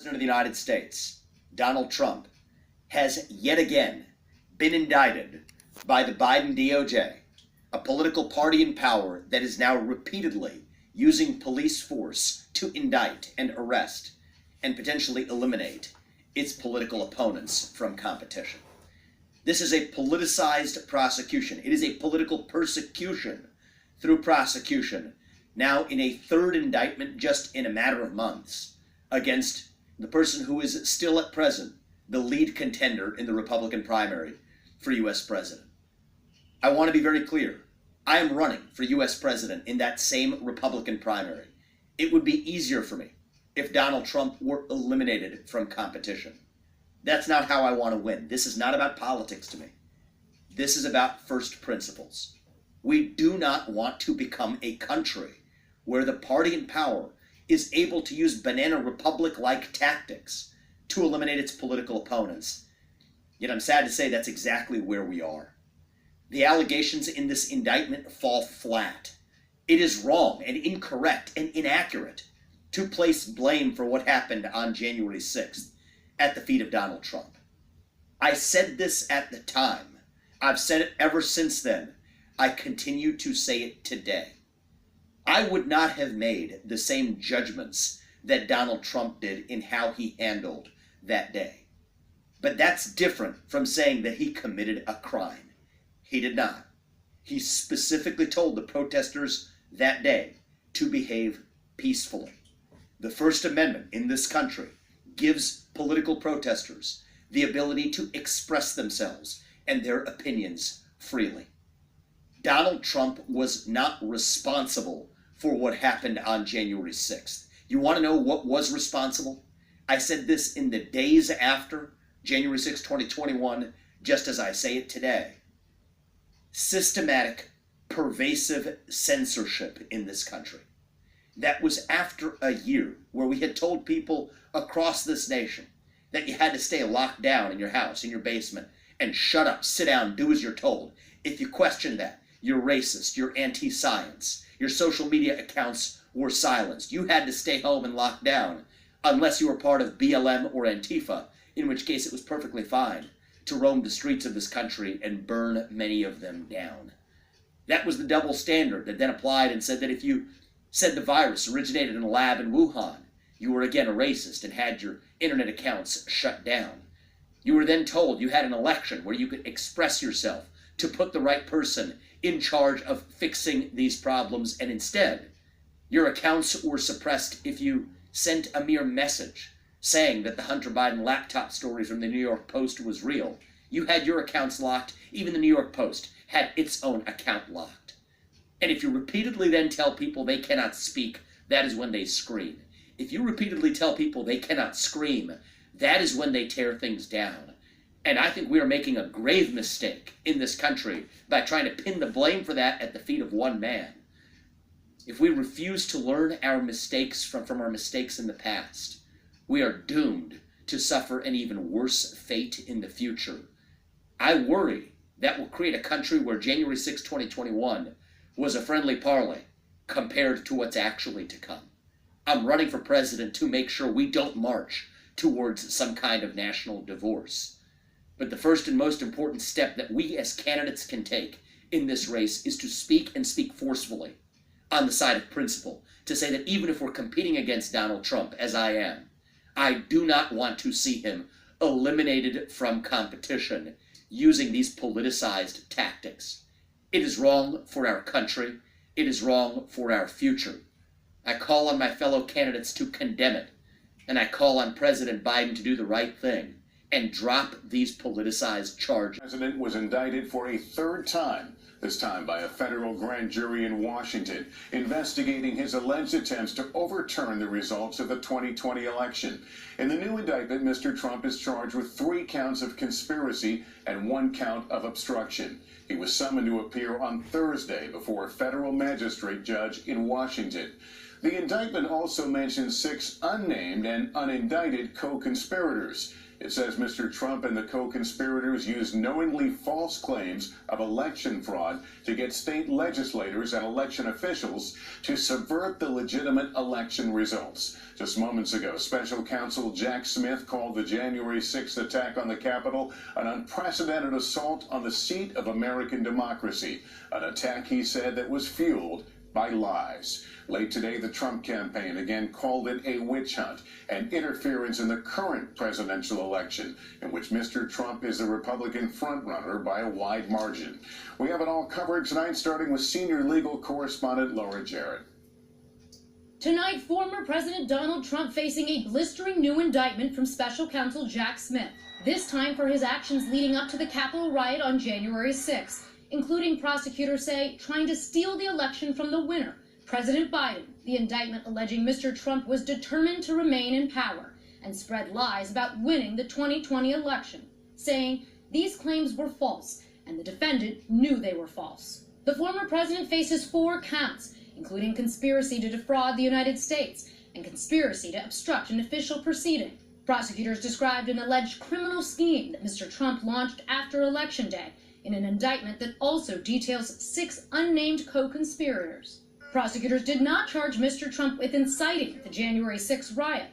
President of the United States, Donald Trump, has yet again been indicted by the Biden DOJ, a political party in power that is now repeatedly using police force to indict and arrest and potentially eliminate its political opponents from competition. This is a politicized prosecution. It is a political persecution through prosecution, now in a third indictment just in a matter of months, against the person who is still at present the lead contender in the Republican primary for U.S. president. I want to be very clear. I am running for U.S. president in that same Republican primary. It would be easier for me if Donald Trump were eliminated from competition. That's not how I want to win. This is not about politics to me. This is about first principles. We do not want to become a country where the party in power is able to use banana republic-like tactics to eliminate its political opponents. Yet I'm sad to say that's exactly where we are. The allegations in this indictment fall flat. It is wrong and incorrect and inaccurate to place blame for what happened on January 6th at the feet of Donald Trump. I said this at the time. I've said it ever since then. I continue to say it today. I would not have made the same judgments that Donald Trump did in how he handled that day. But that's different from saying that he committed a crime. He did not. He specifically told the protesters that day to behave peacefully. The First Amendment in this country gives political protesters the ability to express themselves and their opinions freely. Donald Trump was not responsible for what happened on January 6th. You want to know what was responsible? I said this in the days after January 6, 2021, just as I say it today. Systematic, pervasive censorship in this country. That was after a year where we had told people across this nation that you had to stay locked down in your house, in your basement, and shut up, sit down, do as you're told. If you question that, you're racist, you're anti-science, your social media accounts were silenced. You had to stay home and locked down unless you were part of BLM or Antifa, in which case it was perfectly fine to roam the streets of this country and burn many of them down. That was the double standard that then applied and said that if you said the virus originated in a lab in Wuhan, you were again a racist and had your internet accounts shut down. You were then told you had an election where you could express yourself to put the right person in charge of fixing these problems, and instead, your accounts were suppressed if you sent a mere message saying that the Hunter Biden laptop story from the New York Post was real. You had your accounts locked. Even the New York Post had its own account locked. And if you repeatedly then tell people they cannot speak, that is when they scream. If you repeatedly tell people they cannot scream, that is when they tear things down. And I think we are making a grave mistake in this country by trying to pin the blame for that at the feet of one man. If we refuse to learn our mistakes from our mistakes in the past, we are doomed to suffer an even worse fate in the future. I worry that will create a country where January 6, 2021 was a friendly parley compared to what's actually to come. I'm running for president to make sure we don't march towards some kind of national divorce. But the first and most important step that we as candidates can take in this race is to speak and speak forcefully on the side of principle, to say that even if we're competing against Donald Trump, as I am, I do not want to see him eliminated from competition using these politicized tactics. It is wrong for our country. It is wrong for our future. I call on my fellow candidates to condemn it, and I call on President Biden to do the right thing and drop these politicized charges. The president was indicted for a third time, this time by a federal grand jury in Washington, investigating his alleged attempts to overturn the results of the 2020 election. In the new indictment, Mr. Trump is charged with 3 counts of conspiracy and 1 count of obstruction. He was summoned to appear on Thursday before a federal magistrate judge in Washington. The indictment also mentions 6 unnamed and unindicted co-conspirators. It says Mr. Trump and the co-conspirators used knowingly false claims of election fraud to get state legislators and election officials to subvert the legitimate election results. Just moments ago, Special Counsel Jack Smith called the January 6th attack on the Capitol an unprecedented assault on the seat of American democracy, an attack, he said, that was fueled by lies. Late today, the Trump campaign again called it a witch hunt and interference in the current presidential election, in which Mr. Trump is the Republican frontrunner by a wide margin. We have it all covered tonight, starting with senior legal correspondent Laura Jarrett. Tonight, former President Donald Trump facing a blistering new indictment from Special Counsel Jack Smith, this time for his actions leading up to the Capitol riot on January 6th, including, prosecutors say, trying to steal the election from the winner, President Biden. The indictment alleging Mr. Trump was determined to remain in power and spread lies about winning the 2020 election, saying these claims were false and the defendant knew they were false. The former president faces 4 counts, including conspiracy to defraud the United States and conspiracy to obstruct an official proceeding. Prosecutors described an alleged criminal scheme that Mr. Trump launched after Election Day in an indictment that also details 6 unnamed co-conspirators. Prosecutors did not charge Mr. Trump with inciting the January 6th riot,